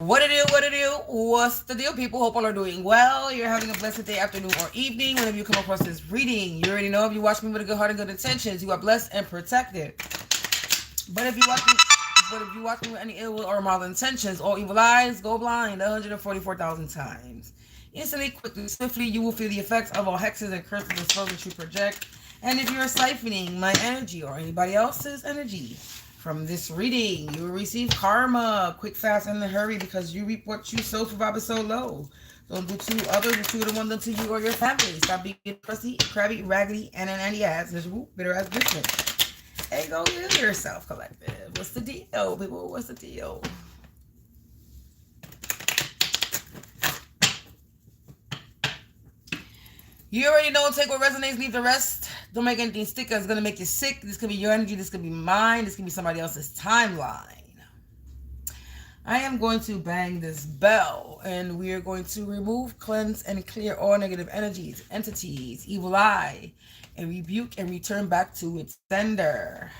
What it do, what it do, what's the deal, people? Hope all are doing well. You're having a blessed day, afternoon, or evening whenever you come across this reading. You already know if you watch me with a good heart and good intentions, you are blessed and protected. But if you watch me with any ill will or malign intentions, all evil eyes go blind 144,000 times. Instantly, quickly, swiftly, you will feel the effects of all hexes and curses and spells that you project. And if you're siphoning my energy or anybody else's energy from this reading, you will receive karma, quick, fast, and in a hurry, because you reap what you sow for Baba so low. Don't do to others what you would have done to you or your family. Stop being crusty, crabby, raggedy, and an anti-ass, miserable, bitter-ass bitch. Hey, go heal yourself, collective. What's the deal, people? What's the deal? You already know, take what resonates, leave the rest. Don't make anything stick. It's going to make you sick. This could be your energy. This could be mine. This could be somebody else's timeline. I am going to bang this bell, and we are going to remove, cleanse, and clear all negative energies, entities, evil eye, and rebuke and return back to its sender.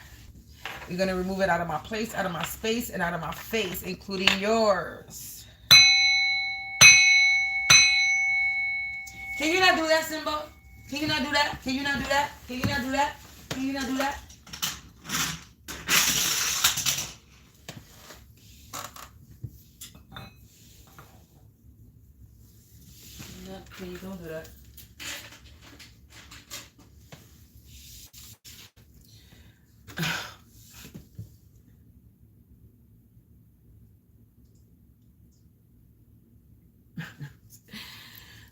We're going to remove it out of my place, out of my space, and out of my face, including yours. Can you not do that, Simba? Can you not do that? Can you not do that? Can you not do that? Can you not do that? No, please don't do that.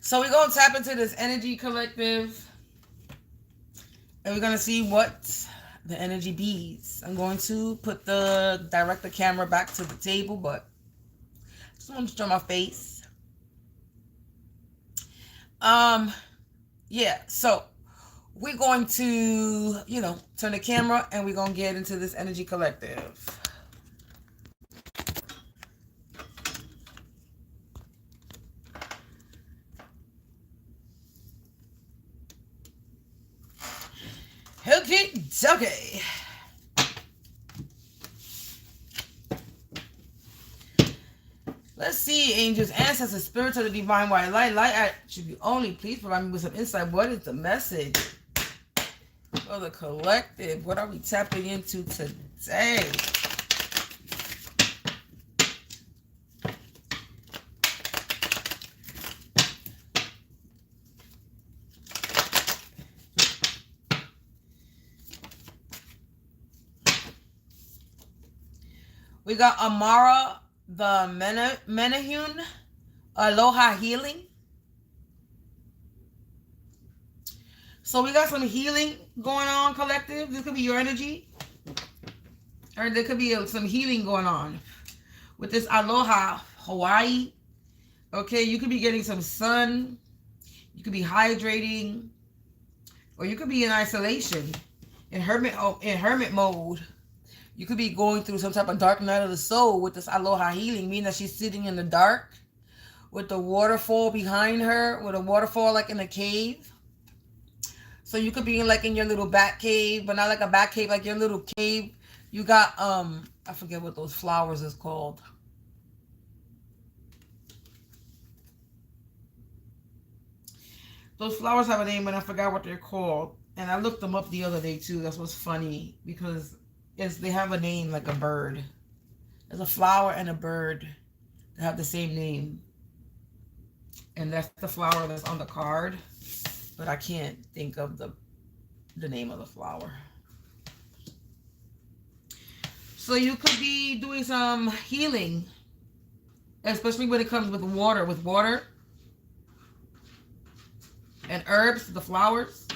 So we're going to tap into this energy, collective, and we're going to see what the energy bees. I'm going to direct the camera back to the table, but I just want to show my face. Yeah, so we're going to, turn the camera, and we're going to get into this energy, collective. Okay. Let's see, angels, ancestors, spirits of the divine white light, light attribute only. Please provide me with some insight. What is the message for the collective? What are we tapping into today? We got Amara, the Menahun, Aloha Healing. So we got some healing going on, collective. This could be your energy. Or there could be some healing going on with this Aloha Hawaii. Okay, you could be getting some sun. You could be hydrating. Or you could be in isolation, in hermit mode. You could be going through some type of dark night of the soul with this Aloha Healing, meaning that she's sitting in the dark with the waterfall behind her, with a waterfall like in a cave. So you could be in your little bat cave, but not like a bat cave, like your little cave. You got, I forget what those flowers is called. Those flowers have a name, but I forgot what they're called. And I looked them up the other day too. That's what's funny, because they have a name like a bird. There's a flower and a bird that have the same name. And that's the flower that's on the card. But I can't think of the name of the flower. So you could be doing some healing, especially when it comes with water. With water and herbs, the flowers.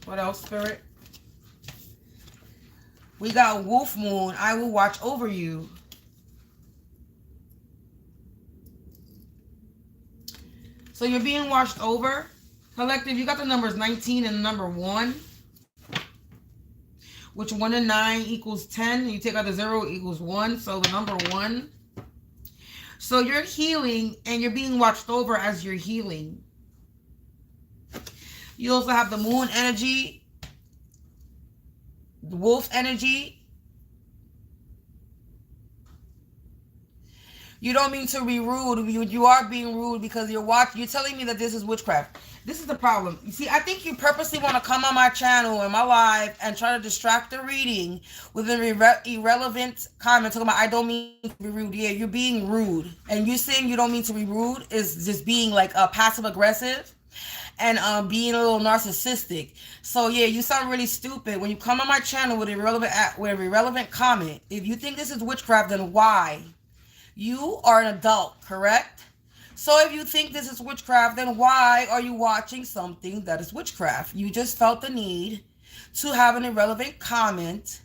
What else, Spirit? We got Wolf Moon. I will watch over you. So you're being watched over. Collective, you got the numbers 19 and the number 1. Which 1 and 9 equals 10. You take out the 0 equals 1. So the number 1. So you're healing and you're being watched over as you're healing. You also have the moon energy, the wolf energy, You don't mean to be rude. You are being rude because you're telling me that this is witchcraft. This is the problem. You see, I think you purposely want to come on my channel and my live and try to distract the reading with an irrelevant comment talking about I don't mean to be rude. Yeah, you're being rude. And you saying you don't mean to be rude is just being like passive aggressive and being a little narcissistic. So yeah, you sound really stupid when you come on my channel with irrelevant comment. If you think this is witchcraft, then why? You are an adult, correct? So if you think this is witchcraft, then why are you watching something that is witchcraft? You just felt the need to have an irrelevant comment,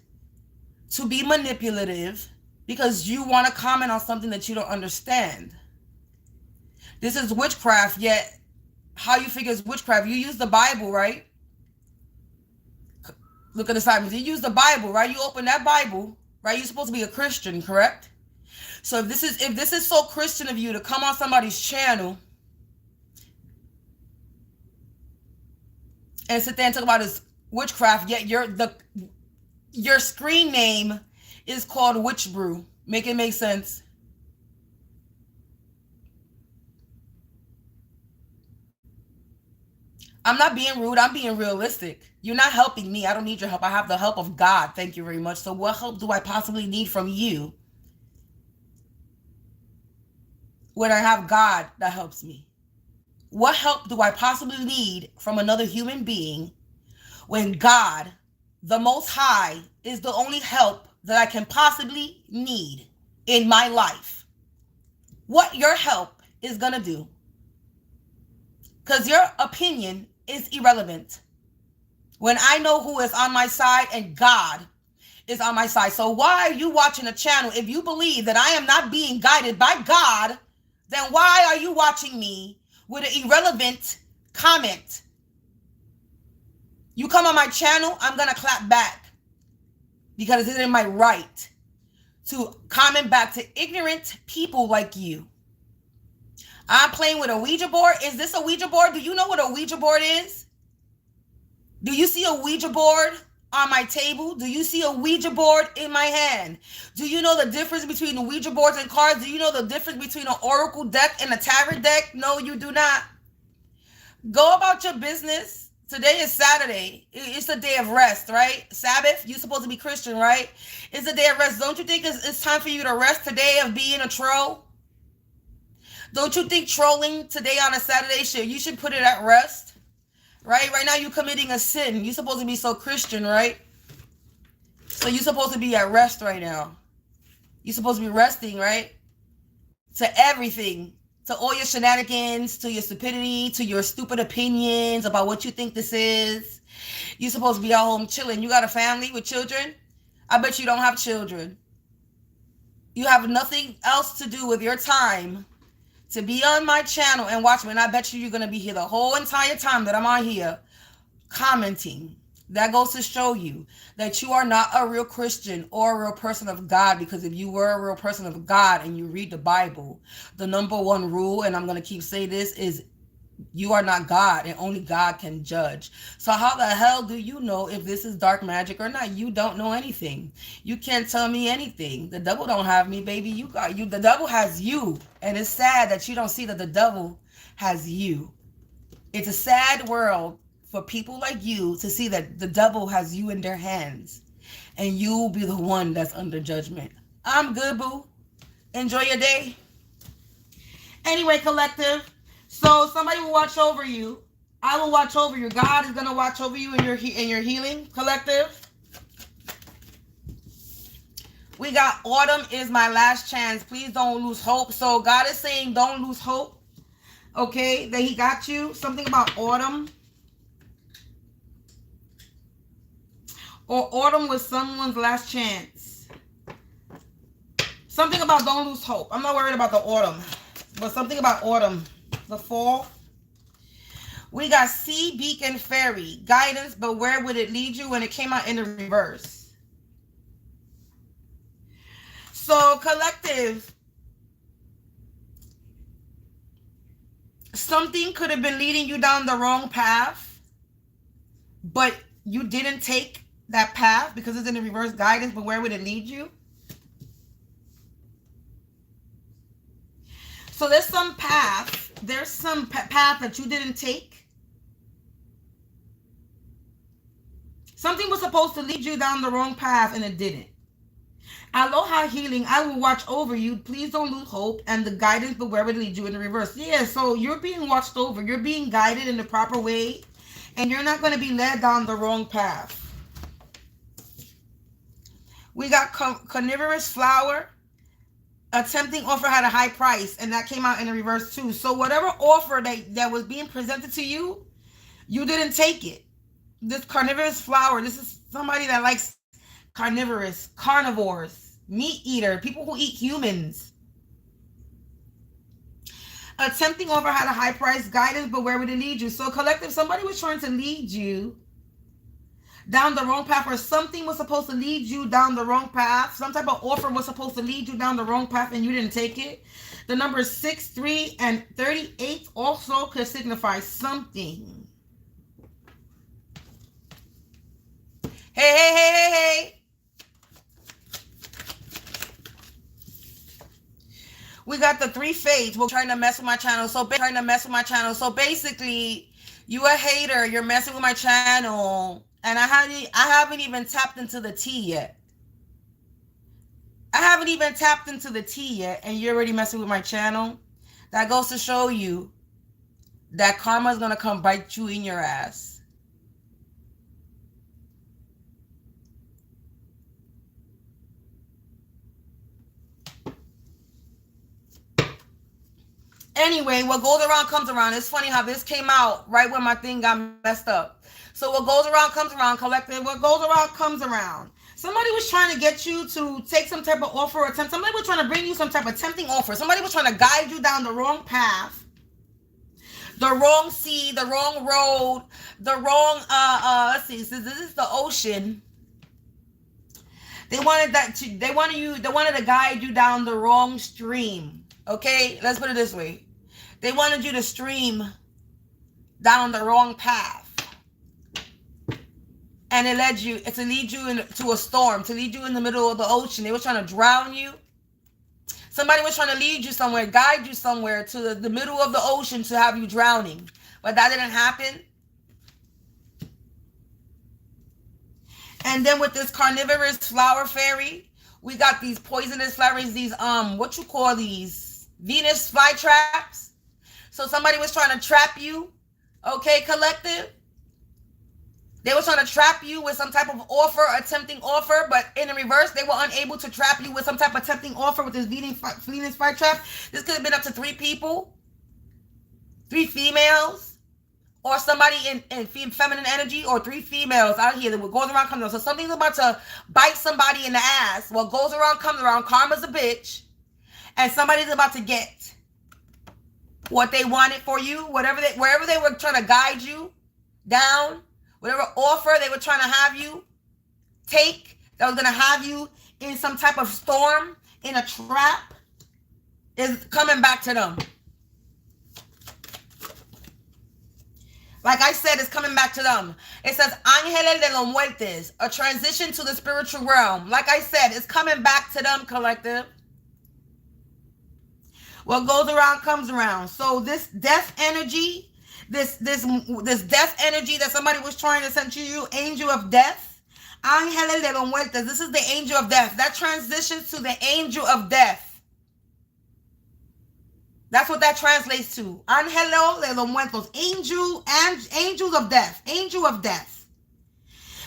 to be manipulative, because you want to comment on something that you don't understand. This is witchcraft, yet how you figure it's witchcraft? You use the Bible, right? Look at the side. You use the Bible, right? You open that Bible, right? You're supposed to be a Christian, correct? So if this is so Christian of you to come on somebody's channel and sit there and talk about this witchcraft, yet your screen name is called Witch Brew. Make it make sense? I'm not being rude. I'm being realistic. You're not helping me. I don't need your help. I have the help of God. Thank you very much. So what help do I possibly need from you when I have God that helps me? What help do I possibly need from another human being when God, the Most High, is the only help that I can possibly need in my life? What your help is going to do? Because your opinion is irrelevant when I know who is on my side and God is on my side. So why are you watching a channel? If you believe that I am not being guided by God, then why are you watching me with an irrelevant comment? You come on my channel, I'm going to clap back because it is in my right to comment back to ignorant people like you. I'm playing with a Ouija board. Is this a Ouija board? Do you know what a Ouija board is? Do you see a Ouija board on my table? Do you see a Ouija board in my hand? Do you know the difference between the Ouija boards and cards? Do you know the difference between an oracle deck and a tarot deck? No, you do not. Go about your business. Today is Saturday. It's a day of rest, right? Sabbath. You're supposed to be Christian, right? It's a day of rest. Don't you think it's time for you to rest today of being a troll? Don't you think trolling today on a Saturday you should put it at rest? Right? Right now you're committing a sin. You're supposed to be so Christian, right? So you're supposed to be at rest right now. You're supposed to be resting, right? To everything. To all your shenanigans, to your stupidity, to your stupid opinions about what you think this is. You're supposed to be at home chilling. You got a family with children? I bet you don't have children. You have nothing else to do with your time to be on my channel and watch me. And I bet you're going to be here the whole entire time that I'm on here commenting. That goes to show you that you are not a real Christian or a real person of God, because if you were a real person of God and you read the Bible, the number one rule, and I'm going to keep saying this, is you are not God and only God can judge. So how the hell do you know if this is dark magic or not? You don't know anything. You can't tell me anything. The devil don't have me, baby. You got you. The devil has you. And it's sad that you don't see that the devil has you. It's a sad world for people like you to see that the devil has you in their hands and you'll be the one that's under judgment. I'm good, boo. Enjoy your day. Anyway, collective. So somebody will watch over you. I will watch over you. God is going to watch over you in your healing, collective. We got autumn is my last chance. Please don't lose hope. So God is saying don't lose hope. Okay, that he got you. Something about autumn. Or autumn was someone's last chance. Something about don't lose hope. I'm not worried about the autumn. But something about autumn. The fall. We got Sea Beacon Fairy. Guidance, but where would it lead you? When it came out in the reverse. So, collective. Something could have been leading you down the wrong path. But you didn't take that path because it's in the reverse. Guidance, but where would it lead you? So there's some path. There's some path that you didn't take. Something was supposed to lead you down the wrong path and it didn't. Aloha healing, I will watch over you. Please don't lose hope and the guidance, but where would it lead you in the reverse? Yeah, so you're being watched over. You're being guided in the proper way and you're not going to be led down the wrong path. We got carnivorous flower. A tempting offer had a high price and that came out in the reverse too. So whatever offer that was being presented to you, you didn't take it. This carnivorous flower, this is somebody that likes carnivores, meat eater, people who eat humans. A tempting offer had a high price, guidance, but where would it lead you? So collective, somebody was trying to lead you down the wrong path, or something was supposed to lead you down the wrong path. Some type of offer was supposed to lead you down the wrong path and you didn't take it. The numbers 6, 3, and 38 also could signify something. Hey. We got the 3 fades. We're trying to mess with my channel. So basically, you a hater. You're messing with my channel. And I haven't even tapped into the tea yet. And you're already messing with my channel. That goes to show you that karma is going to come bite you in your ass. Anyway, what goes around comes around. It's funny how this came out right when my thing got messed up. So what goes around comes around, collective. What goes around comes around. Somebody was trying to get you to take some type of offer or attempt. Somebody was trying to bring you some type of tempting offer. Somebody was trying to guide you down the wrong path, the wrong sea, the wrong road, the wrong, let's see, this is the ocean. They wanted to guide you down the wrong stream. Okay, let's put it this way. They wanted you to stream down the wrong path. And it led you to lead you into a storm, to lead you in the middle of the ocean. They were trying to drown you. Somebody was trying to lead you somewhere, guide you somewhere to the middle of the ocean to have you drowning. But that didn't happen. And then with this carnivorous flower fairy, we got these poisonous flowers, these, what you call these? Venus flytraps. So somebody was trying to trap you. Okay, collective? They were trying to trap you with some type of offer, a tempting offer, but in the reverse, they were unable to trap you with some type of tempting offer with this Venus flytrap. This could have been up to 3 people, 3 females, or somebody in feminine energy, or 3 females out here that goes around comes around. So something's about to bite somebody in the ass. What goes around comes around. Karma's a bitch. And somebody's about to get what they wanted for you, wherever they were trying to guide you down, whatever offer they were trying to have you take, that was going to have you in some type of storm, in a trap, is coming back to them. Like I said, it's coming back to them. It says, Ángeles de los Muertes, a transition to the spiritual realm. Like I said, it's coming back to them, collective. What goes around comes around. So this death energy, this death energy that somebody was trying to send to you, angel of death, Ángeles de los Muertes. This is the angel of death. That transitions to the angel of death. That's what that translates to. Ángeles de los Muertos. Angels of death. Angel of death.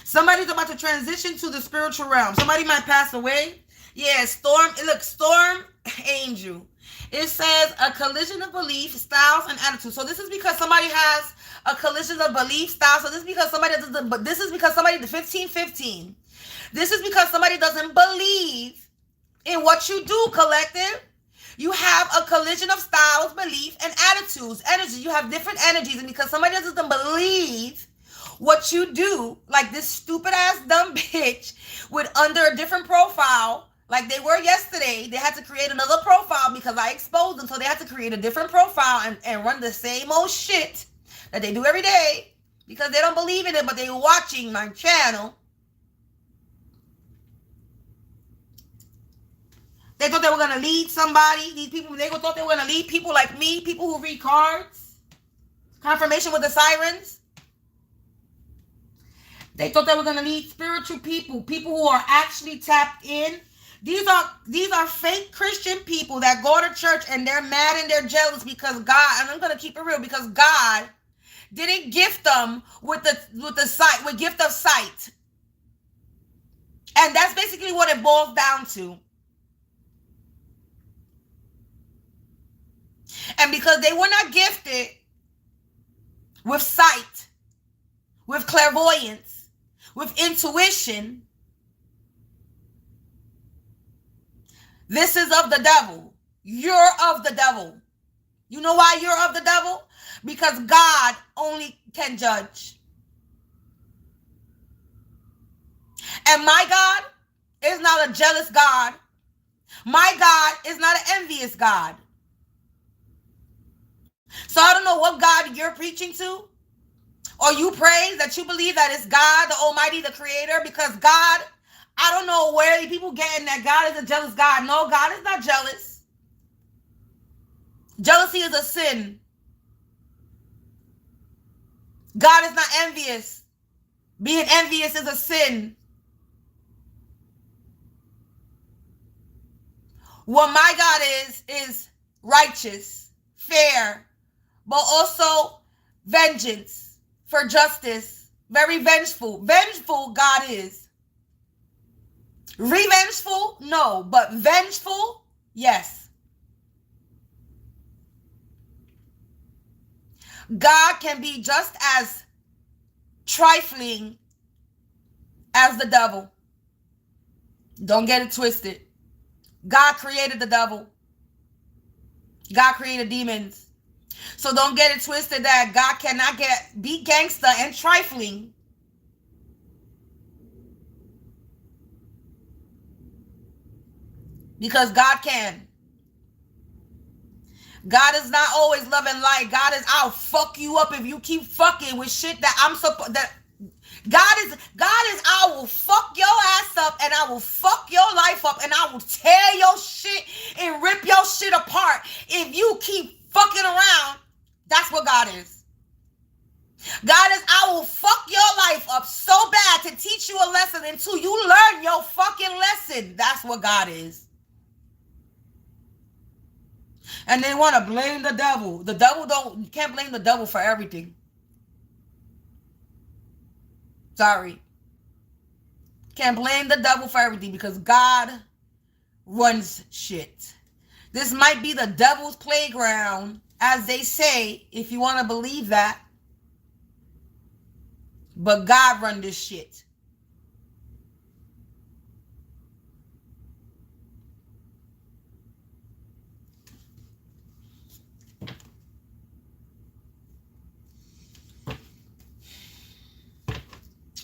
Somebody's about to transition to the spiritual realm. Somebody might pass away. Yeah, storm. Look, storm angel. It says a collision of belief, styles, and attitudes. So this is because somebody has a collision of belief, styles. So this is because somebody doesn't. But this is because somebody 15. This is because somebody doesn't believe in what you do, collective. You have a collision of styles, belief, and attitudes. Energy. You have different energies, and because somebody doesn't believe what you do, like this stupid ass dumb bitch with under a different profile. Like they were yesterday, they had to create another profile because I exposed them. So they had to create a different profile and run the same old shit that they do every day because they don't believe in it, but they're watching my channel. They thought they were going to lead somebody. These people, they thought they were going to lead people like me, people who read cards. Confirmation with the sirens. They thought they were going to lead spiritual people, people who are actually tapped in. These are fake Christian people that go to church and they're mad and they're jealous because God, and I'm going to keep it real, because God didn't gift them with gift of sight. And that's basically what it boils down to. And because they were not gifted with sight, with clairvoyance, with intuition, this is of the devil. You're of the devil. You know why you're of the devil? Because God only can judge. And my God is not a jealous God. My God is not an envious God. So I don't know what God you're preaching to, or you praise that you believe that it's God, the Almighty, the Creator, because God, I don't know where people getting that God is a jealous God. No, God is not jealous. Jealousy is a sin. God is not envious. Being envious is a sin. What my God is righteous, fair, but also vengeance for justice. Very vengeful. Vengeful God is. Revengeful? No, but vengeful? Yes. God can be just as trifling as the devil. Don't get it twisted. God created the devil. God created demons. So don't get it twisted that God cannot be gangster and trifling. Because God can. God is not always love and light. God is, I'll fuck you up if you keep fucking with shit that I'm supposed that. God is, I will fuck your ass up and I will fuck your life up and I will tear your shit and rip your shit apart if you keep fucking around. That's what God is. God is, I will fuck your life up so bad to teach you a lesson until you learn your fucking lesson. That's what God is. And they want to blame the devil. The devil you can't blame the devil for everything. Sorry. Can't blame the devil for everything because God runs shit. This might be the devil's playground, as they say, if you want to believe that. But God run this shit.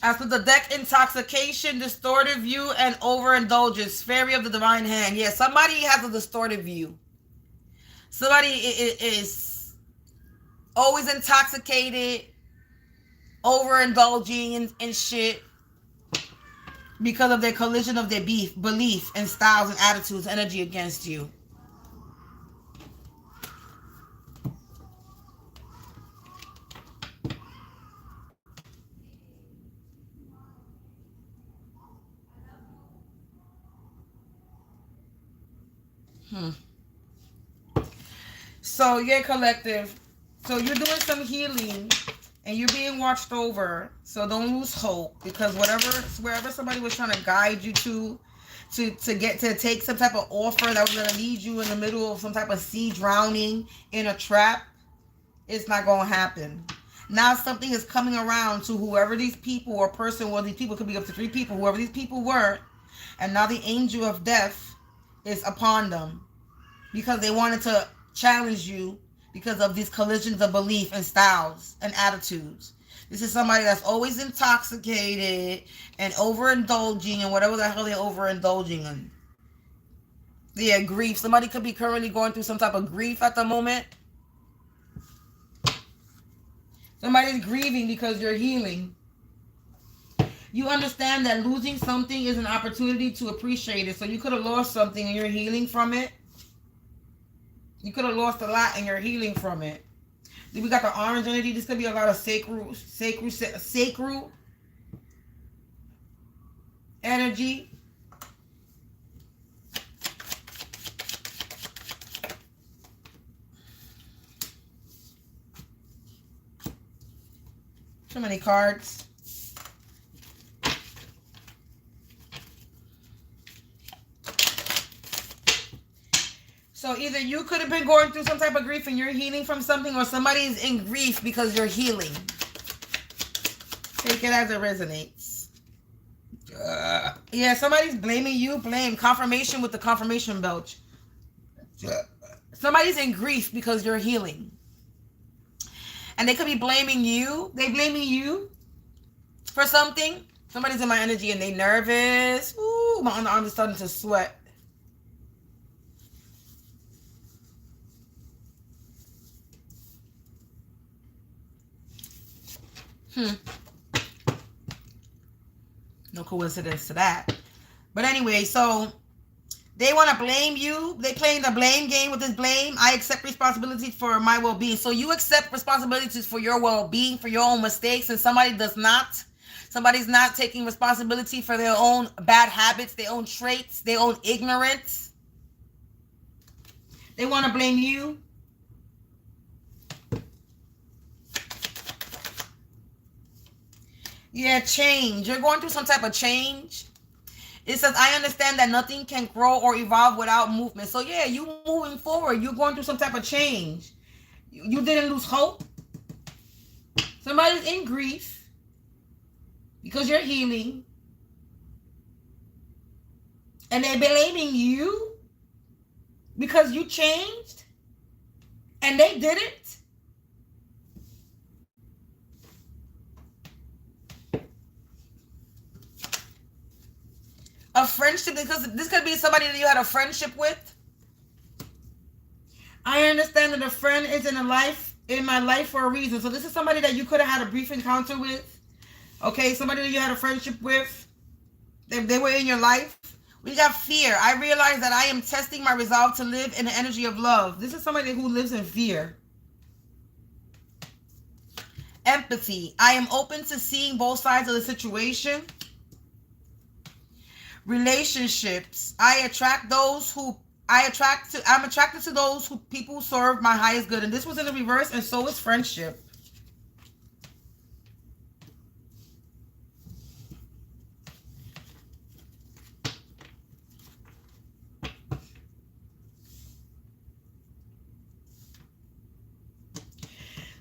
As for the deck, intoxication, distorted view, and overindulgence, fairy of the divine hand. Yeah, somebody has a distorted view. Somebody is always intoxicated, overindulging in shit because of their collision of their belief and styles and attitudes, energy against you. So, yeah, collective. So, you're doing some healing and you're being watched over. So, don't lose hope because wherever somebody was trying to guide you to take some type of offer that was going to lead you in the middle of some type of sea drowning in a trap, it's not going to happen. Now, something is coming around to whoever these people or person, well, these people could be up to 3 people, whoever these people were, and now the angel of death is upon them because they wanted to challenge you because of these collisions of belief and styles and attitudes. This is somebody that's always intoxicated and overindulging and whatever the hell they're overindulging in. Yeah, grief. Somebody could be currently going through some type of grief at the moment. Somebody's grieving because you're healing. You understand that losing something is an opportunity to appreciate it. So you could have lost something and you're healing from it. You could have lost a lot and you're healing from it. Then we got the orange energy. This could be a lot of sacral energy. Too many cards. So either you could have been going through some type of grief and you're healing from something, or somebody is in grief because you're healing. Take it as it resonates. Yeah, somebody's blaming you. Blame. Confirmation with the confirmation belch. Somebody's in grief because you're healing. And they could be blaming you. They blaming you for something. Somebody's in my energy and they nervous. Ooh, my underarm is starting to sweat. No coincidence to that. But anyway, so they want to blame you. They playing the blame game with this blame. I accept responsibility for my well-being. So you accept responsibilities for your well-being, for your own mistakes, and somebody does not. Somebody's not taking responsibility for their own bad habits, their own traits, their own ignorance. They want to blame you. Yeah, change. You're going through some type of change. It says, I understand that nothing can grow or evolve without movement. So yeah, you moving forward. You're going through some type of change. You didn't lose hope. Somebody's in grief because you're healing. And they're blaming you because you changed. And they didn't. A friendship, because this could be somebody that you had a friendship with. I understand that a friend is in my life for a reason. So this is somebody that you could have had a brief encounter with. Okay, somebody that you had a friendship with. They were in your life. We got fear. I realize that I am testing my resolve to live in the energy of love. This is somebody who lives in fear. Empathy. I am open to seeing both sides of the situation. Relationships. I'm attracted to those who people serve my highest good. And this was in the reverse, and so is friendship.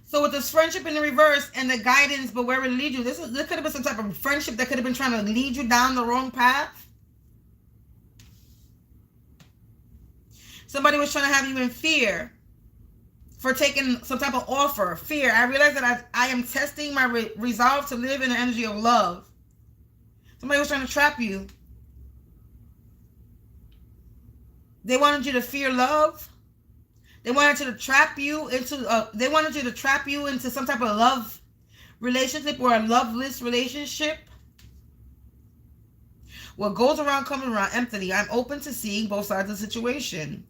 So with this friendship in the reverse and the guidance, but where it leads you, this could have been some type of friendship that could have been trying to lead you down the wrong path. Somebody was trying to have you in fear for taking some type of offer. Fear. I realize that I am testing my resolve to live in the energy of love. Somebody was trying to trap you. They wanted you to fear love. They wanted you to trap you into. They wanted you to trap you into some type of love relationship or a loveless relationship. What goes around comes around. Empathy. I'm open to seeing both sides of the situation.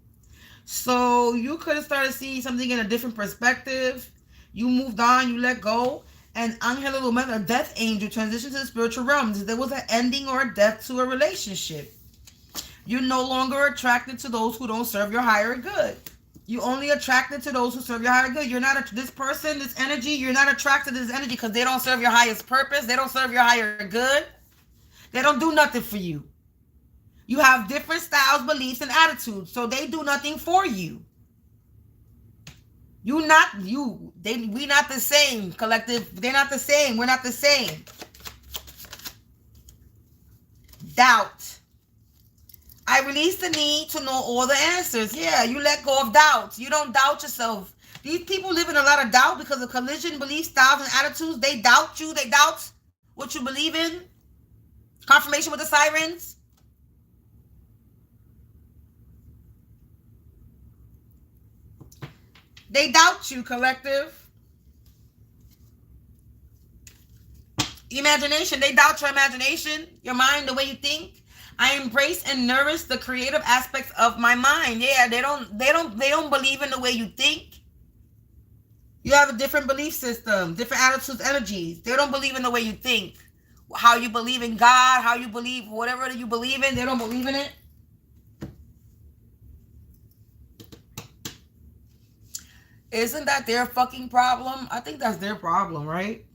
So you could have started seeing something in a different perspective. You moved on. You let go. And Angela Lumena, a death angel, transitioned to the spiritual realms. There was an ending or a death to a relationship. You're no longer attracted to those who don't serve your higher good. You only attracted to those who serve your higher good. You're not this person, this energy. You're not attracted to this energy because they don't serve your highest purpose. They don't serve your higher good. They don't do nothing for you. You have different styles, beliefs, and attitudes, so they do nothing for you. We not the same, collective. They're not the same. We're not the same. Doubt. I release the need to know all the answers. Yeah, you let go of doubts. You don't doubt yourself. These people live in a lot of doubt because of collision, beliefs, styles, and attitudes. They doubt you. They doubt what you believe in. Confirmation with the sirens. They doubt you, collective. Imagination. They doubt your imagination, your mind, the way you think. I embrace and nourish the creative aspects of my mind. Yeah, they don't believe in the way you think. You have a different belief system, different attitudes, energies. They don't believe in the way you think. How you believe in God, how you believe, whatever you believe in, they don't believe in it. Isn't that their fucking problem? I think that's their problem, right?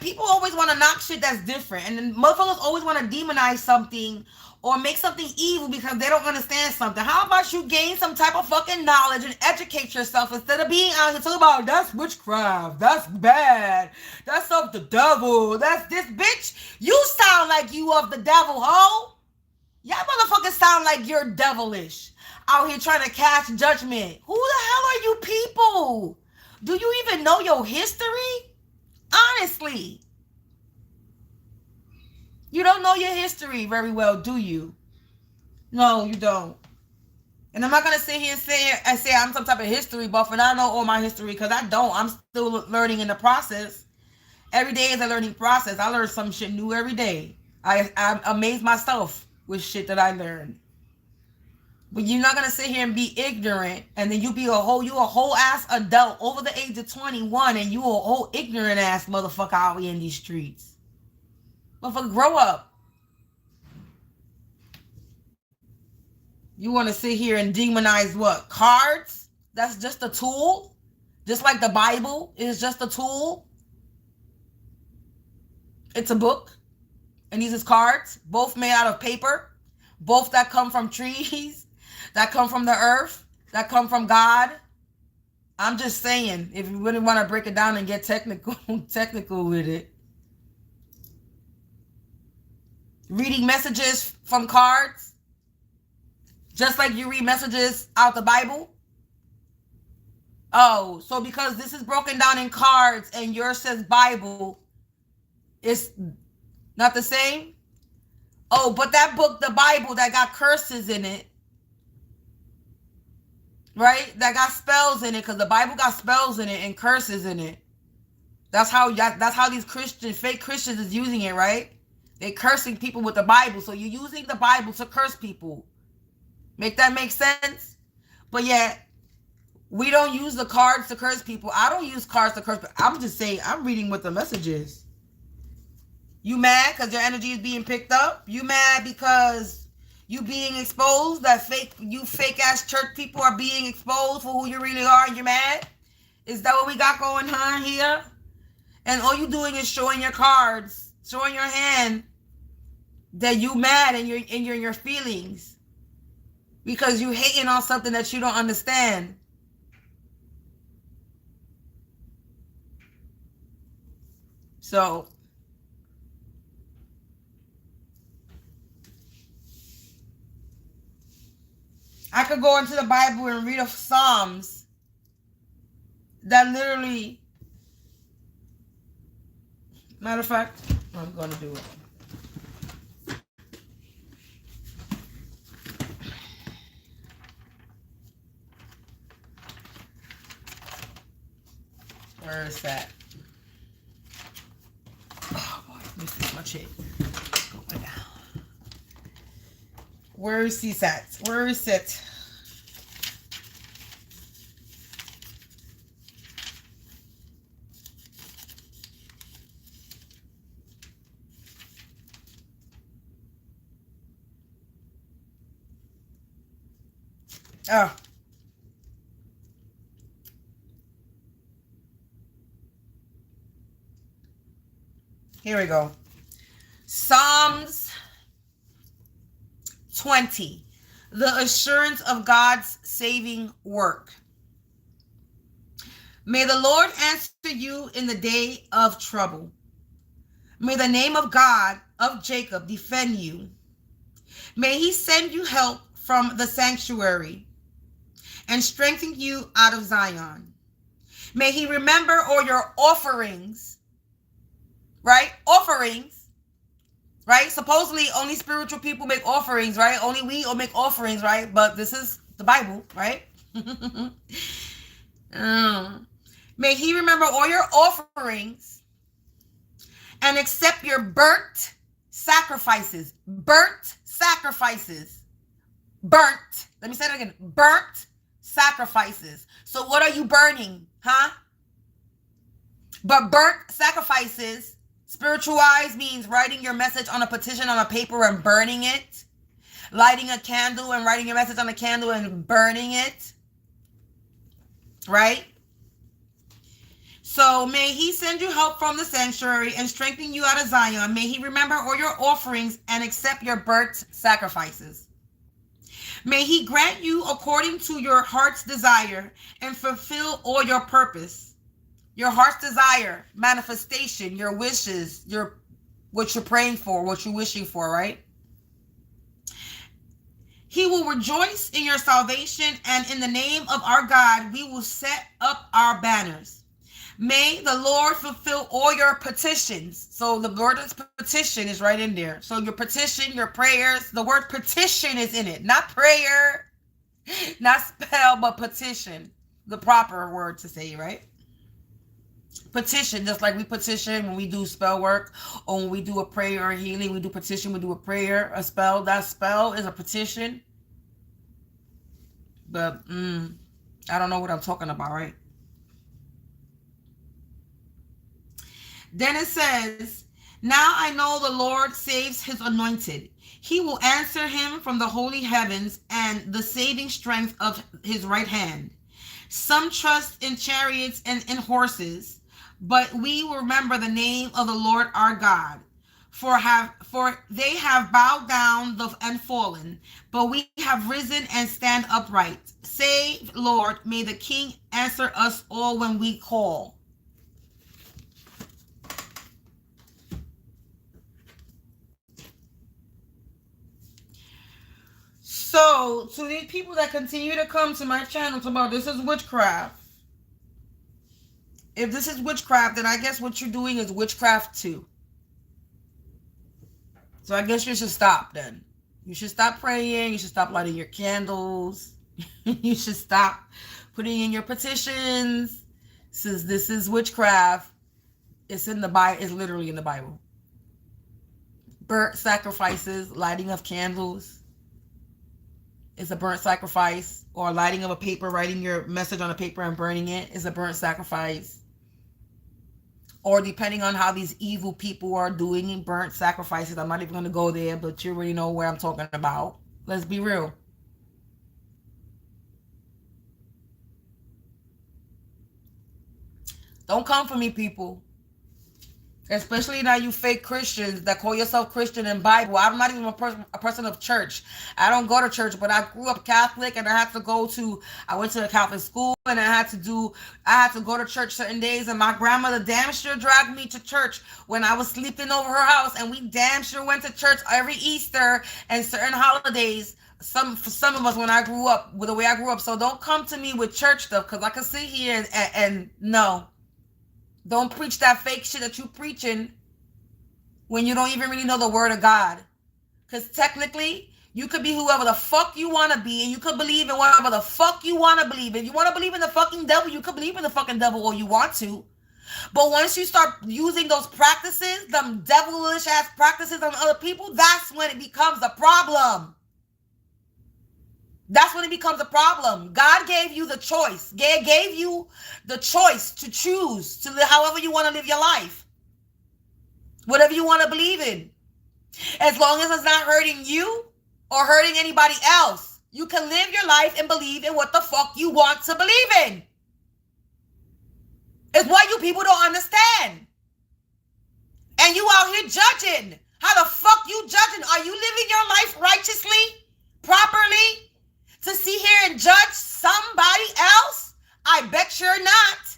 People always want to knock shit that's different. And then motherfuckers always want to demonize something or make something evil because they don't understand something. How about you gain some type of fucking knowledge and educate yourself instead of being out here talking about that's witchcraft, that's bad, that's of the devil, that's this bitch. You sound like you of the devil, ho. Y'all motherfuckers sound like you're devilish. Out here trying to cast judgment. Who the hell are you people? Do you even know your history? Honestly. You don't know your history very well, do you? No, you don't. And I'm not going to sit here and say I'm some type of history buff and I know all my history because I don't. I'm still learning in the process. Every day is a learning process. I learn some shit new every day. I amaze myself with shit that I learn. But you're not gonna sit here and be ignorant, and then you a whole ass adult over the age of 21, and you a whole ignorant ass motherfucker out here in these streets. Motherfucker, grow up. You want to sit here and demonize what? Cards? That's just a tool. Just like the Bible is just a tool. It's a book, and these is cards, both made out of paper, both that come from trees. That come from the earth, that come from God. I'm just saying, if you really want to break it down and get technical with it. Reading messages from cards, just like you read messages out the Bible. Oh, so because this is broken down in cards and yours says Bible, it's not the same? Oh, but that book, the Bible, that got curses in it, right? That got spells in it because the Bible got spells in it and curses in it. That's how these fake Christians is using it, right? They cursing people with the Bible. So you're using the Bible to curse people. Make that make sense? But yet, we don't use the cards to curse people. I don't use cards to curse people. I'm just saying, I'm reading what the message is. You mad because your energy is being picked up? You mad because you being exposed, fake ass church people are being exposed for who you really are and you're mad? Is that what we got going on here? And all you doing is showing your cards, showing your hand that you mad and you're in your feelings because you hating on something that you don't understand. So I could go into the Bible and read of Psalms that literally, matter of fact, I'm going to do it. Where is that? Oh boy, let me fix my shit. Going down. Where is he at? Where is it? Oh. Here we go. Psalms 20. The assurance of God's saving work. May the Lord answer you in the day of trouble. May the name of God of Jacob defend you. May he send you help from the sanctuary and strengthen you out of Zion. May he remember all your offerings, right? Offerings, right? Supposedly only spiritual people make offerings, right? Only we make offerings, right? But this is the Bible, right? May he remember all your offerings and accept your burnt sacrifices. Burnt sacrifices. Burnt. Let me say that again. Burnt sacrifices. So what are you burning? Huh? But burnt sacrifices, spiritual eyes, means writing your message on a petition on a paper and burning it. Lighting a candle and writing your message on a candle and burning it. Right? So may he send you help from the sanctuary and strengthen you out of Zion. May he remember all your offerings and accept your burnt sacrifices. May he grant you according to your heart's desire and fulfill all your purpose. Your heart's desire, manifestation, your wishes, what you're praying for, what you're wishing for, right? He will rejoice in your salvation, and in the name of our God, we will set up our banners. May the Lord fulfill all your petitions. So the word's petition is right in there. So your petition, your prayers, the word petition is in it. Not prayer, not spell, but petition. The proper word to say, right? Petition, just like we petition when we do spell work or when we do a prayer or healing, we do petition, we do a prayer, a spell. That spell is a petition. But I don't know what I'm talking about, right? Then it says, now I know the Lord saves his anointed. He will answer him from the holy heavens and the saving strength of his right hand. Some trust in chariots and in horses, but we will remember the name of the Lord our God. For they have bowed down and fallen, but we have risen and stand upright. Say, Lord, may the King answer us all when we call. So, to these people that continue to come to my channel to about this is witchcraft. If this is witchcraft, then I guess what you're doing is witchcraft too. So I guess you should stop then. You should stop praying. You should stop lighting your candles. You should stop putting in your petitions. Since this is witchcraft, it's in the Bible. It's literally in the Bible. Burnt sacrifices, lighting of candles. Is a burnt sacrifice, or lighting of a paper, writing your message on a paper and burning it is a burnt sacrifice. Or depending on how these evil people are doing burnt sacrifices, I'm not even going to go there, but you already know what I'm talking about. Let's be real. Don't come for me, people. Especially now you fake Christians that call yourself Christian and Bible. I'm not even a person of church. I don't go to church, but I grew up Catholic and I went to a Catholic school and I had to go to church certain days, and my grandmother damn sure dragged me to church when I was sleeping over her house, and we damn sure went to church every Easter and certain holidays. For some of us when I grew up, with the way I grew up. So don't come to me with church stuff, because I can sit here and no. Don't preach that fake shit that you preaching when you don't even really know the word of God. Because technically, you could be whoever the fuck you want to be, and you could believe in whatever the fuck you want to believe. If you want to believe in the fucking devil, you could believe in the fucking devil all you want to. But once you start using those practices, them devilish ass practices on other people, that's when it becomes a problem. That's when it becomes a problem. God gave you the choice. God gave you the choice to choose to live however you want to live your life. Whatever you want to believe in. As long as it's not hurting you or hurting anybody else, you can live your life and believe in what the fuck you want to believe in. It's what you people don't understand. And you out here judging. How the fuck you judging? Are you living your life righteously, properly? To sit here and judge somebody else? I bet you're not.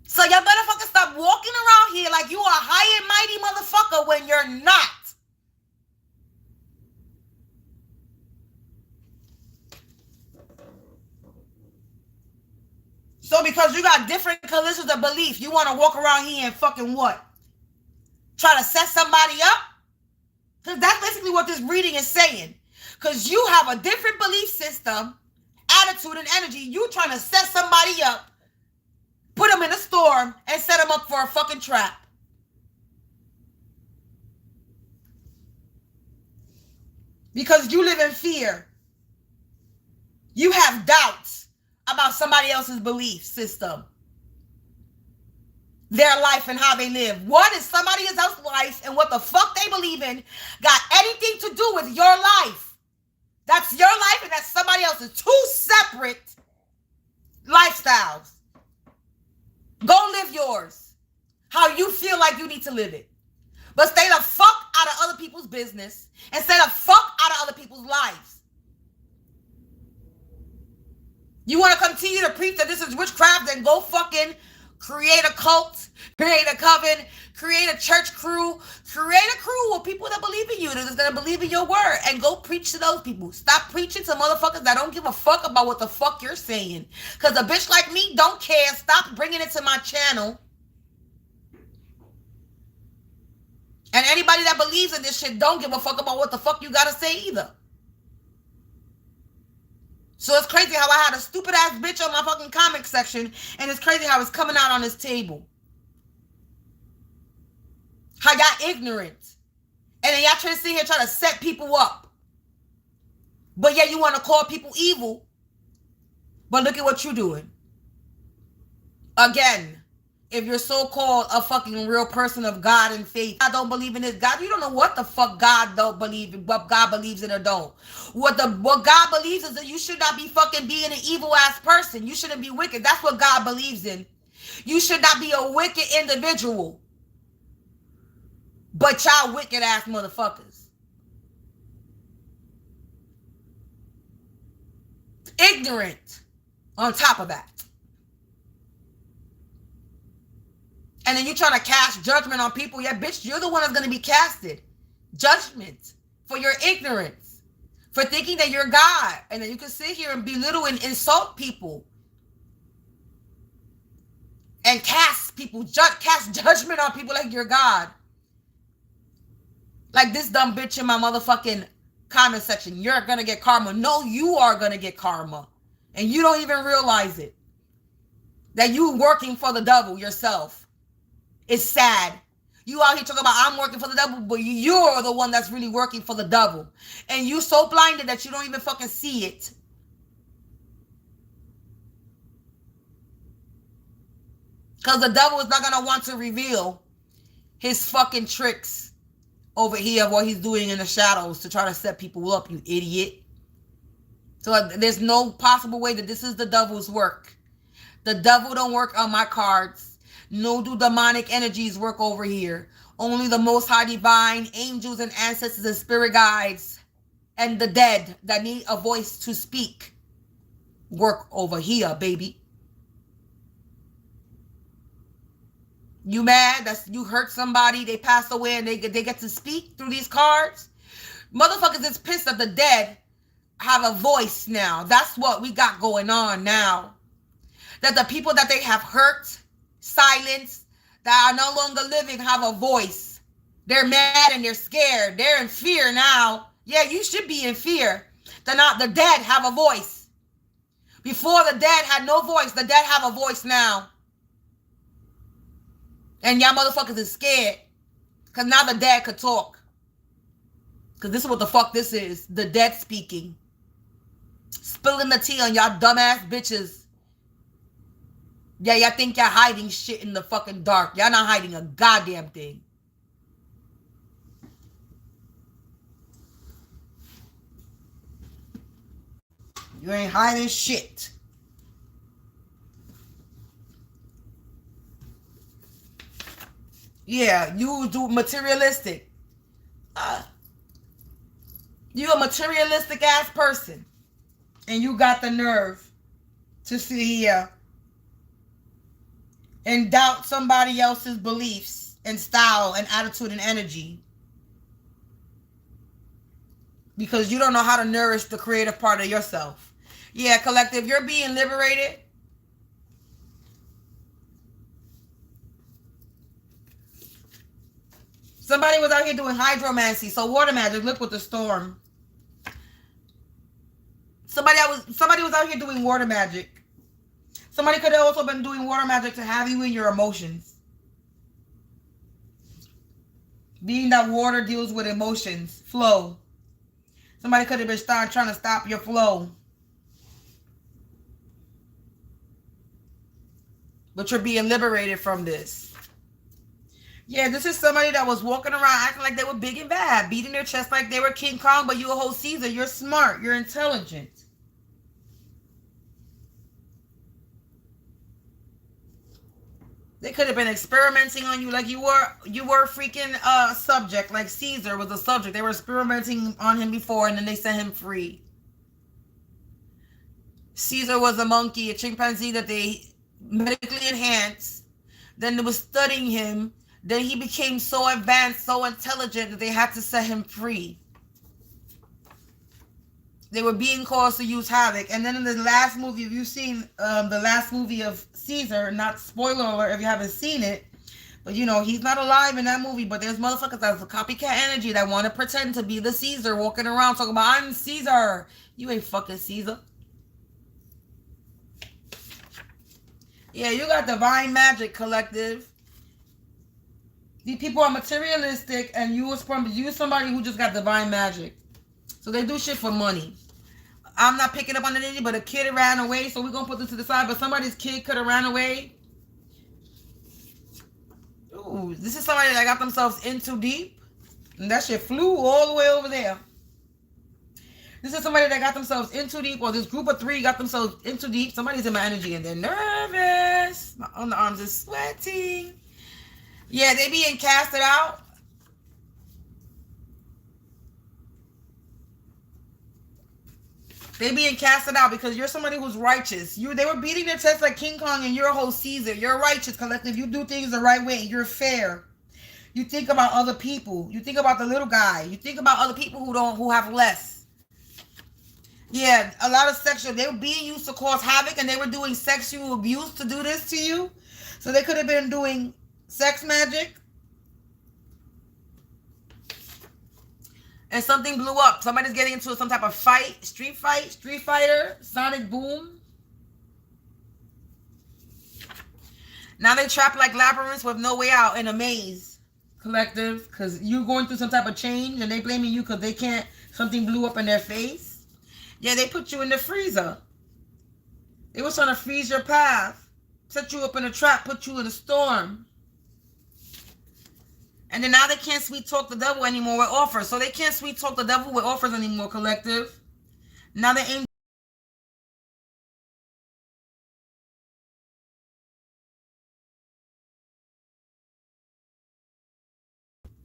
So y'all better fucking stop walking around here like you are a high and mighty motherfucker when you're not. So because you got different collisions of belief, you want to walk around here and fucking what? Try to set somebody up? Because that's basically what this reading is saying. Because you have a different belief system attitude and energy. You trying to set somebody up, put them in a storm, and set them up for a fucking trap. Because you live in fear. You have doubts about somebody else's belief system, their life and how they live. What is somebody else's life and what the fuck they believe in got anything to do with your life? That's your life and that's somebody else's. Two separate lifestyles. Go live yours. How you feel like you need to live it. But stay the fuck out of other people's business and stay the fuck out of other people's lives. You want to continue to preach that this is witchcraft, then go fucking create a cult, create a coven, create a church crew, create a crew of people that believe in you, that is going to believe in your word, and go preach to those people. Stop preaching to motherfuckers that don't give a fuck about what the fuck you're saying. Because a bitch like me don't care. Stop bringing it to my channel. And anybody that believes in this shit don't give a fuck about what the fuck you got to say either. So it's crazy how I had a stupid ass bitch on my fucking comic section, and it's crazy how it's coming out on this table. How y'all ignorant. And then y'all trying to sit here trying to set people up. But yeah, you want to call people evil. But look at what you're doing. Again, if you're so-called a fucking real person of God and faith, I don't believe in this God. You don't know what the fuck God don't believe in, what God believes in or don't. What God believes is that you should not be fucking being an evil ass person. You shouldn't be wicked. That's what God believes in. You should not be a wicked individual. But y'all wicked ass motherfuckers. Ignorant on top of that. And then you trying to cast judgment on people. Yeah, bitch, you're the one that's going to be casted. Judgment for your ignorance. For thinking that you're God. And then you can sit here and belittle and insult people. And cast judgment on people like you're God. Like this dumb bitch in my motherfucking comment section. You're going to get karma. No, you are going to get karma. And you don't even realize it. That you working for the devil yourself. It's sad. You out here talking about I'm working for the devil, but you're the one that's really working for the devil. And you so blinded that you don't even fucking see it. Because the devil is not going to want to reveal his fucking tricks over here, what he's doing in the shadows to try to set people up, you idiot. So there's no possible way that this is the devil's work. The devil don't work on my cards. No do demonic energies work over here. Only the Most High Divine, angels and ancestors and spirit guides and the dead that need a voice to speak work over here, baby. You mad that you hurt somebody, they passed away, and they get to speak through these cards? Motherfuckers is pissed that the dead have a voice now. That's what we got going on now. That the people that they have hurt, silenced, that are no longer living have a voice. They're mad and they're scared. They're in fear now. Yeah, you should be in fear. The dead have a voice. Before the dead had no voice, the dead have a voice now. And y'all motherfuckers is scared. Because now the dead could talk. Because this is what the fuck this is. The dead speaking. Spilling the tea on y'all dumbass bitches. Yeah, y'all think y'all hiding shit in the fucking dark. Y'all not hiding a goddamn thing. You ain't hiding shit. Yeah, you do materialistic. You a materialistic ass person. And you got the nerve to sit here and doubt somebody else's beliefs and style and attitude and energy. Because you don't know how to nourish the creative part of yourself. Yeah, collective, you're being liberated. Somebody was out here doing hydromancy, so water magic. Look with the storm. Somebody out somebody was out here doing water magic. Somebody could have also been doing water magic to have you in your emotions. Being that water deals with emotions, flow. Somebody could have been trying to stop your flow. But you're being liberated from this. Yeah, this is somebody that was walking around acting like they were big and bad, beating their chest like they were King Kong, but you a whole Caesar. You're smart. You're intelligent. They could have been experimenting on you like you were freaking subject, like Caesar was a subject. They were experimenting on him before, and then they set him free. Caesar was a monkey, a chimpanzee that they medically enhanced. Then they were studying him. Then he became so advanced, so intelligent that they had to set him free. They were being caused to use havoc. And then in the last movie, if you've seen the last movie of Caesar, not spoiler alert if you haven't seen it, but you know, he's not alive in that movie, but there's motherfuckers that's a copycat energy that want to pretend to be the Caesar, walking around talking about, I'm Caesar. You ain't fucking Caesar. Yeah, you got divine magic, collective. These people are materialistic, and you somebody who just got divine magic. So they do shit for money. I'm not picking up on anything, but a kid ran away, so we're going to put this to the side. But somebody's kid could have ran away. Ooh, this is somebody that got themselves in too deep. And that shit flew all the way over there. This is somebody that got themselves in too deep, or this group of three got themselves in too deep. Somebody's in my energy, and they're nervous. My underarms are sweating. Yeah, they being casted out. They being casted out because you're somebody who's righteous. They were beating their chest like King Kong, and you're a whole Caesar. You're righteous, collective. You do things the right way. You're fair. You think about other people. You think about the little guy. You think about other people who have less. Yeah, a lot of sexual. They were being used to cause havoc, and they were doing sexual abuse to do this to you. So they could have been doing sex magic. And something blew up. Somebody's getting into some type of fight, street fighter, sonic boom. Now they trapped like labyrinths with no way out in a maze, collective, because you're going through some type of change and they blaming you because they can't, something blew up in their face. Yeah, they put you in the freezer. They were trying to freeze your path, set you up in a trap, put you in a storm. And then now they can't sweet talk the devil anymore with offers. So they can't sweet talk the devil with offers anymore, collective. Now they ain't.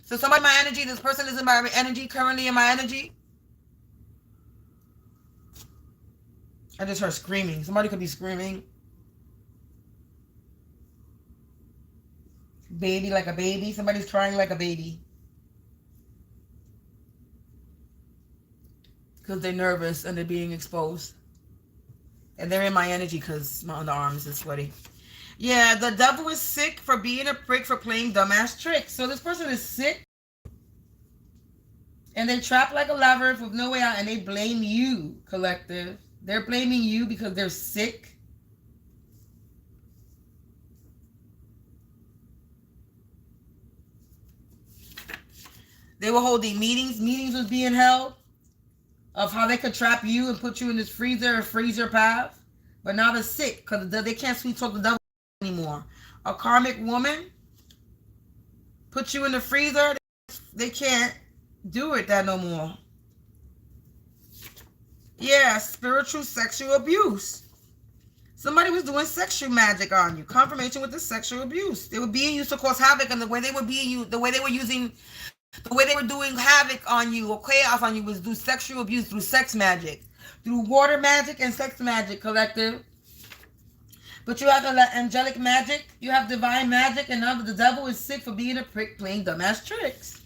So somebody in my energy, this person is in my energy, currently in my energy. I just heard screaming. Somebody could be screaming. Baby like a baby. Somebody's crying like a baby. Because they're nervous and they're being exposed. And they're in my energy because my underarms is sweaty. Yeah, the devil is sick for being a prick for playing dumbass tricks. So this person is sick. And they trapped like a labyrinth with no way out. And they blame you, collective. They're blaming you because they're sick. They were holding meetings. Meetings was being held of how they could trap you and put you in this freezer and freeze your path. But now they're sick because they can't sweet talk the devil anymore. A karmic woman put you in the freezer. They can't do it that no more. Yeah, spiritual sexual abuse. Somebody was doing sexual magic on you. Confirmation with the sexual abuse. They were being used to cause havoc, and the way they were being used, the way they were doing havoc on you or chaos on you was through sexual abuse, through sex magic, through water magic and sex magic, collective. But you have angelic magic, you have divine magic, and now the devil is sick for being a prick playing dumbass tricks.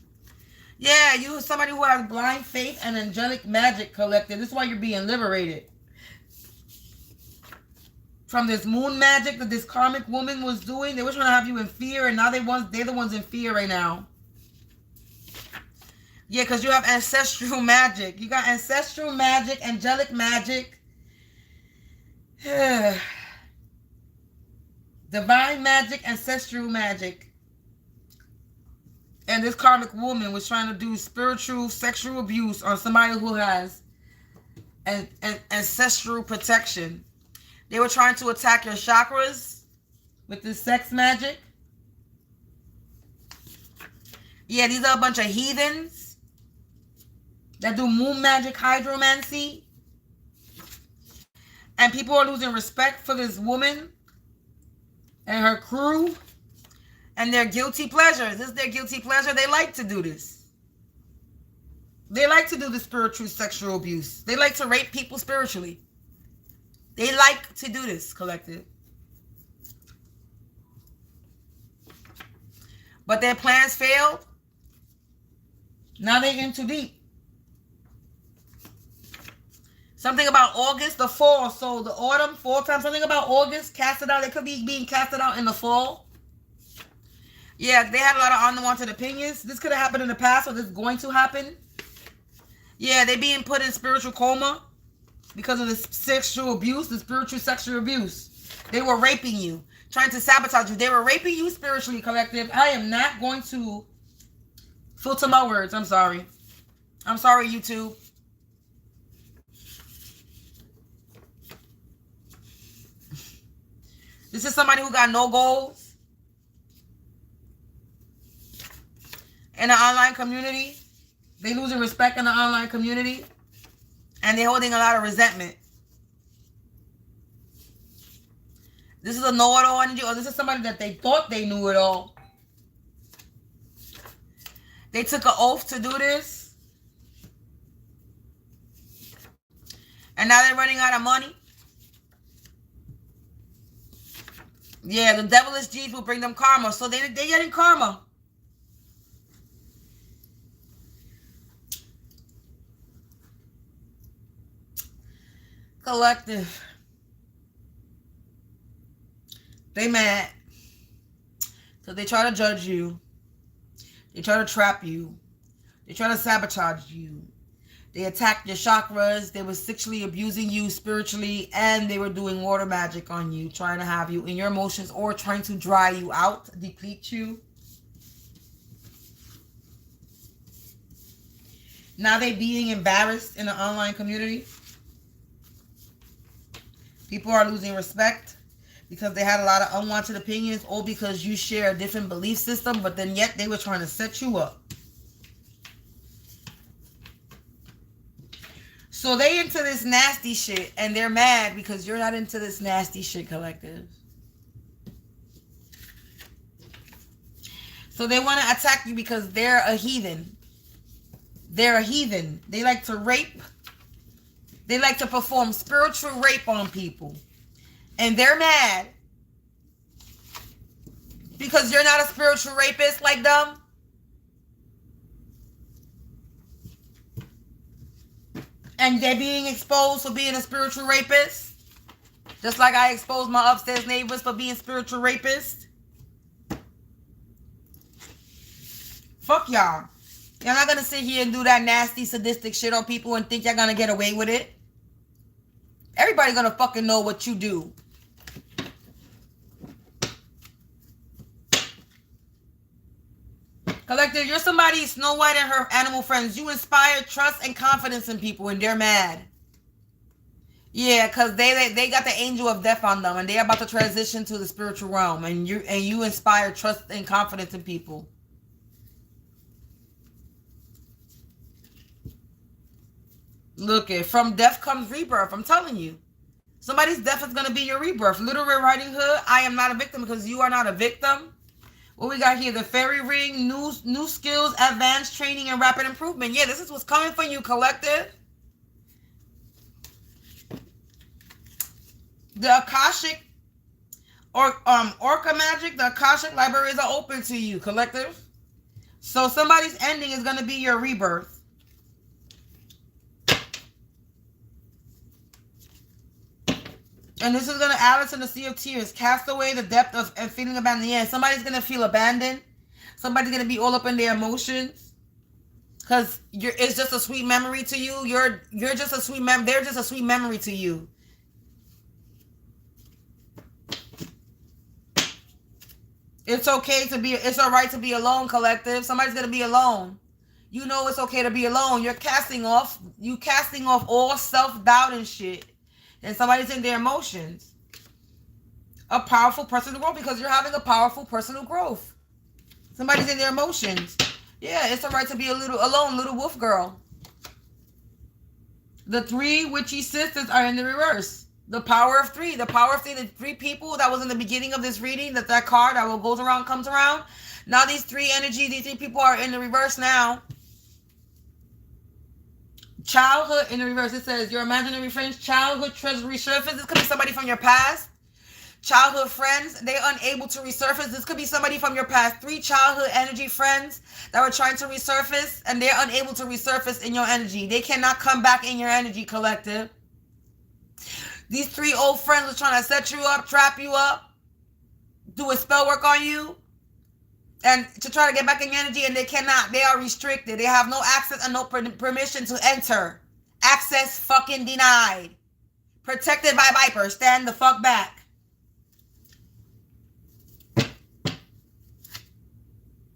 Yeah, you are somebody who has blind faith and angelic magic, collective. This is why you're being liberated from this moon magic that this karmic woman was doing. They were trying to have you in fear, and now they're the ones in fear right now. Yeah, because you have ancestral magic. You got ancestral magic, angelic magic, Divine magic, ancestral magic. And this karmic woman was trying to do spiritual sexual abuse on somebody who has an ancestral protection. They were trying to attack your chakras with this sex magic. Yeah, these are a bunch of heathens that do moon magic, hydromancy. And people are losing respect for this woman and her crew and their guilty pleasures. This is their guilty pleasure. They like to do this. They like to do the spiritual sexual abuse. They like to rape people spiritually. They like to do this, collective. But their plans failed. Now they're in too deep. Something about August, the fall. So the autumn, fall time. Something about August, casted out. They could be being casted out in the fall. Yeah, they had a lot of unwanted opinions. This could have happened in the past, or this is going to happen. Yeah, they're being put in spiritual coma because of the sexual abuse, the spiritual sexual abuse. They were raping you, trying to sabotage you. They were raping you spiritually, collective. I am not going to filter my words. I'm sorry. I'm sorry, YouTube. This is somebody who got no goals in the online community. They losing respect in the online community. And they're holding a lot of resentment. This is a know-it-all energy, or this is somebody that they thought they knew it all. They took an oath to do this. And now they're running out of money. Yeah, the devilish deeds will bring them karma. So they're getting karma. Collective. They mad. So they try to judge you. They try to trap you. They try to sabotage you. They attacked your chakras. They were sexually abusing you spiritually. And they were doing water magic on you. Trying to have you in your emotions or trying to dry you out. Deplete you. Now they being embarrassed in the online community. People are losing respect because they had a lot of unwanted opinions, or because you share a different belief system, but then yet they were trying to set you up. So they into this nasty shit, and they're mad because you're not into this nasty shit, collective. So they want to attack you because they're a heathen. They're a heathen. They like to rape. They like to perform spiritual rape on people. And they're mad because you're not a spiritual rapist like them. And they're being exposed for being a spiritual rapist. Just like I exposed my upstairs neighbors for being spiritual rapists. Fuck y'all. You're not going to sit here and do that nasty, sadistic shit on people and think you're going to get away with it. Everybody going to fucking know what you do. Collective, you're somebody, Snow White and her animal friends. You inspire trust and confidence in people and they're mad. Yeah, because they got the angel of death on them and they're about to transition to the spiritual realm. And you inspire trust and confidence in people. Look, from death comes rebirth. I'm telling you. Somebody's death is going to be your rebirth. Little Red Riding Hood, I am not a victim because you are not a victim. What we got here? The fairy ring, new skills, advanced training, and rapid improvement. Yeah, this is what's coming for you, collective. The Akashic or Orca magic, the Akashic libraries are open to you, collective. So somebody's ending is going to be your rebirth. And this is going to Alice in the Sea of Tears. Cast away the depth of and feeling abandoned. Yeah, somebody's going to feel abandoned. Somebody's going to be all up in their emotions. Because it's just a sweet memory to you. You're just a sweet they're just a sweet memory to you. It's okay to be, it's all right to be alone, collective. Somebody's going to be alone. You know it's okay to be alone. You're casting off all self-doubt and shit. And somebody's in their emotions. A powerful personal growth, because you're having a powerful personal growth. Somebody's in their emotions. Yeah, it's all right to be a little alone, little wolf girl. The 3 witchy sisters are in the reverse. The power of 3. The power of 3, the 3 people that was in the beginning of this reading, that card that goes around, comes around. Now these 3 energies, these 3 people are in the reverse now. Childhood in the reverse. It says your imaginary friends, childhood treasure resurface. This could be somebody from your past. Childhood friends, they're unable to resurface. This could be somebody from your past. 3 childhood energy friends that were trying to resurface, and they're unable to resurface in your energy. They cannot come back in your energy, collective. These 3 old friends are trying to set you up, trap you up, do a spell work on you, and to try to get back in your energy, and they cannot. They are restricted. They have no access and no permission to enter. Access fucking denied. Protected by Viper. Stand the fuck back.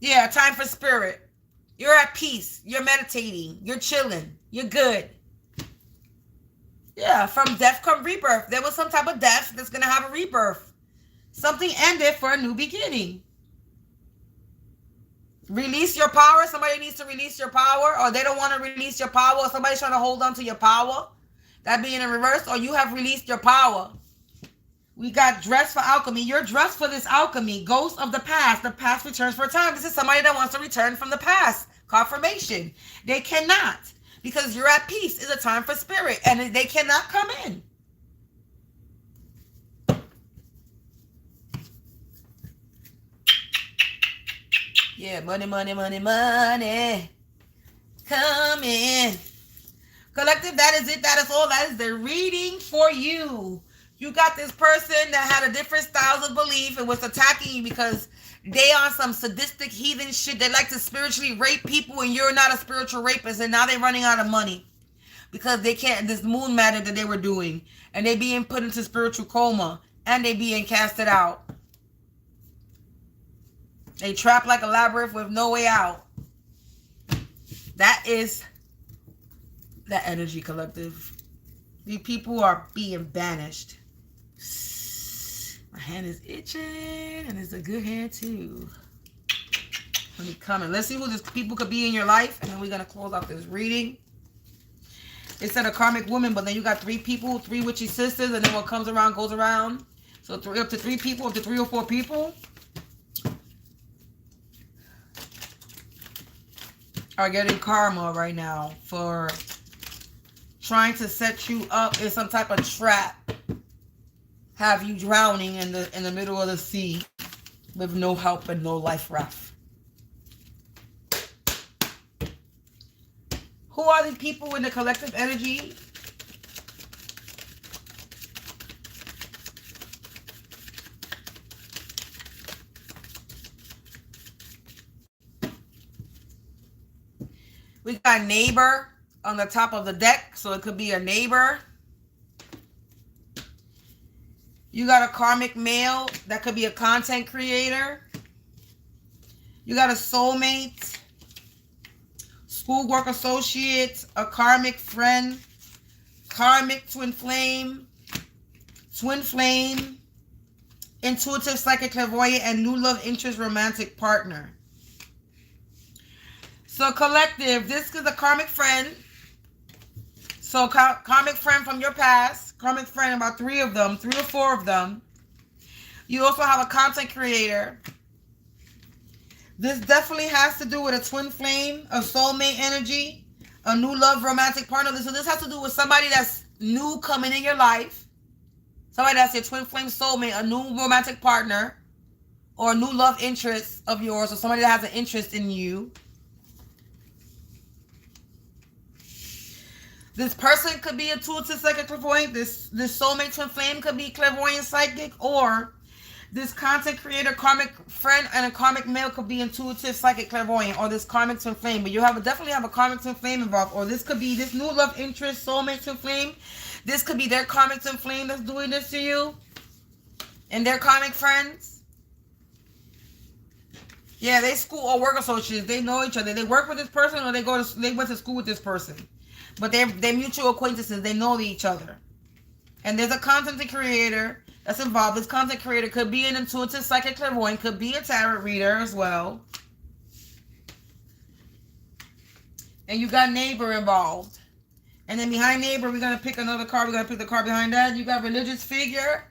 Yeah, time for spirit. You're at peace. You're meditating. You're chilling. You're good. Yeah, from death come rebirth. There was some type of death that's going to have a rebirth. Something ended for a new beginning. Release your power. Somebody needs to release your power, or they don't want to release your power, or somebody's trying to hold on to your power. That being in reverse, or you have released your power. We got dressed for alchemy. You're dressed for this alchemy. Ghost of the past. The past returns for a time. This is somebody that wants to return from the past. Confirmation. They cannot. Because you're at peace. It's a time for spirit. And they cannot come in. Yeah, money, money, money, money. Come in. Collective, that is it. That is all. That is the reading for you. You got this person that had a different styles of belief and was attacking you because they on some sadistic heathen shit. They like to spiritually rape people, and you're not a spiritual rapist, and now they're running out of money because they can't, this moon matter that they were doing, and they being put into spiritual coma, and they being casted out. They trapped like a labyrinth with no way out. That is the energy, collective. These people are being banished. My hand is itching, and it's a good hand too. Let me come in. Let's see who these people could be in your life, and then we're gonna close out this reading. It said a karmic woman, but then you got 3 people, 3 witchy sisters, and then what comes around goes around. So up to 3 people, up to 3 or 4 people are getting karma right now for trying to set you up in some type of trap. Have you drowning in the middle of the sea with no help and no life raft. Who are these people in the collective energy? We got neighbor on the top of the deck, so it could be a neighbor. You got a karmic male, that could be a content creator. You got a soulmate, schoolwork associate, a karmic friend, karmic twin flame, intuitive psychic clairvoyant, and new love interest romantic partner. So collective, this is a karmic friend. So karmic friend from your past, karmic friend, about 3 of them, 3 or 4 of them. You also have a content creator. This definitely has to do with a twin flame, a soulmate energy, a new love romantic partner. So this has to do with somebody that's new coming in your life. Somebody that's your twin flame soulmate, a new romantic partner, or a new love interest of yours, or somebody that has an interest in you. This person could be intuitive psychic clairvoyant. This soulmate twin flame could be clairvoyant psychic, or this content creator, karmic friend, and a karmic male could be intuitive psychic clairvoyant, or this karmic twin flame. But you definitely have a karmic twin flame involved, or this could be this new love interest soulmate twin flame. This could be their karmic twin flame that's doing this to you, and their karmic friends. Yeah, they school or work associates. They know each other. They work with this person, or they went to school with this person. But they're mutual acquaintances. They know each other. And there's a content creator that's involved. This content creator could be an intuitive psychic clairvoyant, could be a tarot reader as well. And you got neighbor involved. And then behind neighbor, we're going to pick another card. We're going to pick the card behind that. You got religious figure.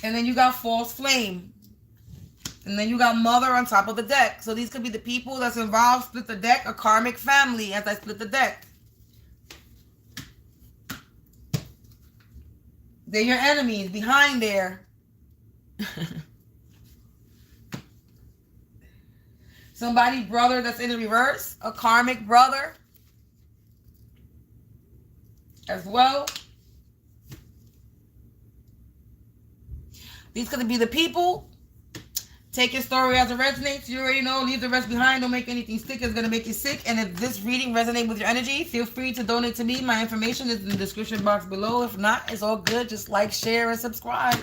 And then you got false flame. And then you got mother on top of the deck. So these could be the people that's involved. Split the deck. A karmic family as I split the deck. They're your enemies behind there. Somebody's brother that's in the reverse. A karmic brother. As well. These could be the people. Take your story as it resonates. You already know. Leave the rest behind. Don't make anything stick. It's going to make you sick. And if this reading resonates with your energy, feel free to donate to me. My information is in the description box below. If not, it's all good. Just like, share, and subscribe.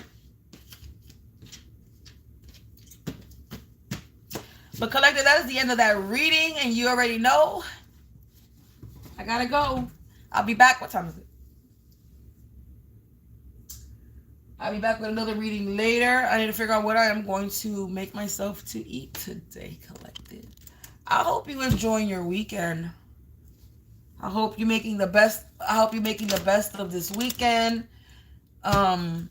But collective, that is the end of that reading. And you already know. I got to go. I'll be back. What time is it? I'll be back with another reading later. I need to figure out what I am going to make myself to eat today, collective. I hope you enjoying your weekend. I hope you're making the best. I hope you're making the best of this weekend. It's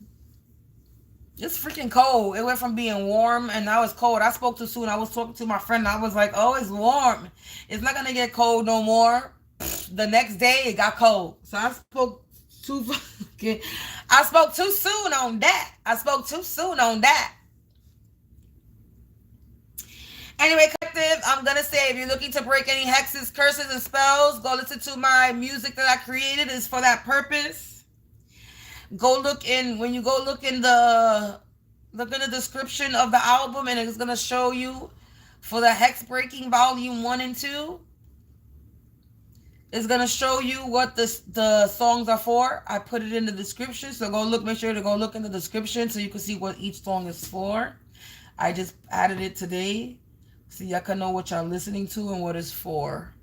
freaking cold. It went from being warm and now it's cold. I spoke too soon. I was talking to my friend and I was like, oh, it's warm. It's not going to get cold no more. The next day it got cold. So I spoke too soon on that. Anyway, collective, I'm going to say if you're looking to break any hexes, curses, and spells, go listen to my music that I created. It's for that purpose. Go look in, when you go look in the description of the album, and it's going to show you for the Hex Breaking Volume 1 and 2. It's going to show you what the songs are for. I put it in the description. So go look, make sure to go look in the description so you can see what each song is for. I just added it today. So y'all can know what y'all listening to and what it's for.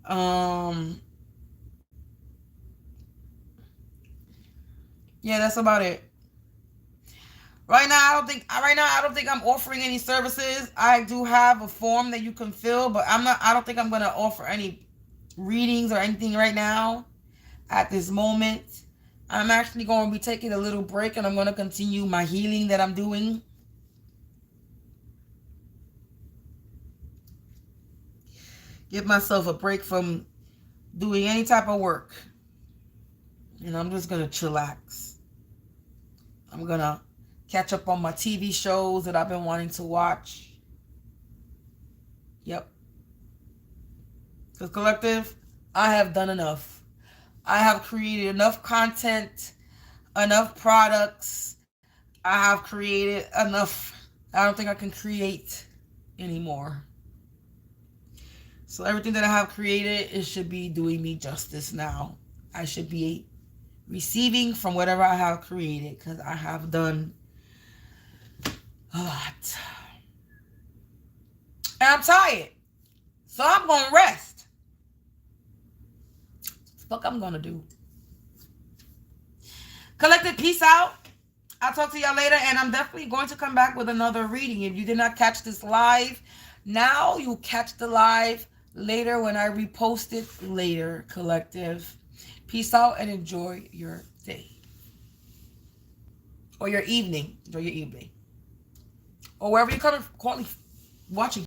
Yeah, that's about it. Right now, I don't think I'm offering any services. I do have a form that you can fill, but I don't think I'm going to offer any readings or anything right now at this moment. I'm actually going to be taking a little break and I'm going to continue my healing that I'm doing. Give myself a break from doing any type of work. And I'm just going to chillax. I'm going to catch up on my TV shows that I've been wanting to watch. Yep. Because collective, I have done enough. I have created enough content, enough products. I have created enough. I don't think I can create anymore. So everything that I have created, it should be doing me justice now. I should be receiving from whatever I have created because I have done a lot. And I'm tired. So I'm going to rest. Fuck I'm gonna do. Collective, peace out. I'll talk to y'all later, and I'm definitely going to come back with another reading. If you did not catch this live, now you'll catch the live later when I repost it later, collective. Peace out and enjoy your day. Or your evening. Enjoy your evening. Or wherever you're currently watching.